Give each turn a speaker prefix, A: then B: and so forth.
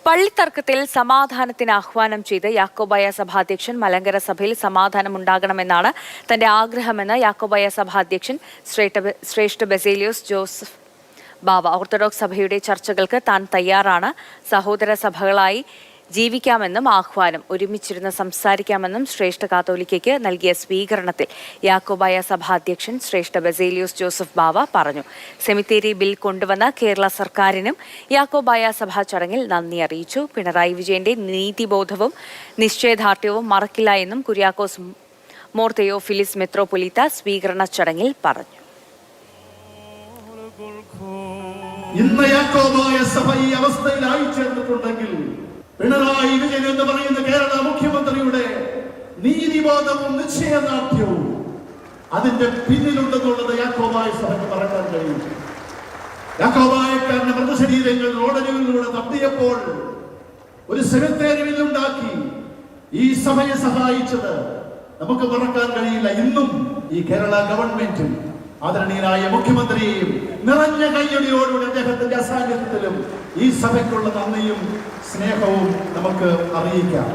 A: പള്ളിത്തർക്കത്തിൽ സമാധാനത്തിന് ആഹ്വാനം ചെയ്ത് യാക്കോബായ സഭാധ്യക്ഷൻ മലങ്കര സഭയിൽ സമാധാനമുണ്ടാകണമെന്നാണ് തന്റെ ആഗ്രഹമെന്ന് യാക്കോബായ സഭാധ്യക്ഷൻ ശ്രേഷ്ഠ ബസേലിയോസ് ജോസഫ് ബാവ. ഓർത്തഡോക്സ് സഭയുടെ ചർച്ചകൾക്ക് താൻ തയ്യാറാണ്. സഹോദര സഭകളായി ജീവിക്കാമെന്നും ആഹ്വാനം ഒരുമിച്ചിരുന്ന് സംസാരിക്കാമെന്നും ശ്രേഷ്ഠ കാത്തോലിക്കയ്ക്ക് നൽകിയ സ്വീകരണത്തിൽ യാക്കോബായ സഭാധ്യക്ഷൻ ശ്രേഷ്ഠ ബസേലിയോസ് ജോസഫ് ബാവ പറഞ്ഞു. സെമിത്തേരി ബിൽ കൊണ്ടുവന്ന കേരള സർക്കാരിനും യാക്കോബായ സഭാ ചടങ്ങിൽ നന്ദി അറിയിച്ചു. പിണറായി വിജയന്റെ നീതിബോധവും നിശ്ചയദാർഢ്യവും മറക്കില്ല എന്നും കുര്യാക്കോസ് മോർ തെയോഫിലിസ് മെത്രോപൊലീത്ത സ്വീകരണ ചടങ്ങിൽ പറഞ്ഞു.
B: ഇന്ന് യാക്കോബായ സഭ ഈ അവസ്ഥയിലായി ചേർന്നിട്ടുണ്ടെങ്കിൽ പിണറായി വിജയൻ എന്ന് പറയുന്ന കേരള മുഖ്യമന്ത്രിയുടെ നീതിബോധവും നിശ്ചയദാർഢ്യവും അതിന്റെ പിന്നിലുണ്ടെന്നുള്ളത് യാക്കോബായ സഭയ്ക്ക് പറയാൻ കഴിയും. യാക്കോബായക്കാരന്റെ മൃതശരീരങ്ങൾ റോഡരികളിലൂടെ തപ്പിയപ്പോൾ ഒരു സെമിത്തേരി ഉണ്ടാക്കി ഈ സഭയെ സഹായിച്ചത് നമുക്ക് മറക്കാൻ കഴിയില്ല. ഇന്നും ഈ കേരള ഗവൺമെന്റും ആദരണീയനായ മുഖ്യമന്ത്രിയെയും നിറഞ്ഞ കയ്യടിയോടുകൂടി അദ്ദേഹത്തിന്റെ അസാന്നിധ്യത്തിലും ഈ സഭയ്ക്കുള്ള നന്ദിയും സ്നേഹവും നമുക്ക് അറിയിക്കാം.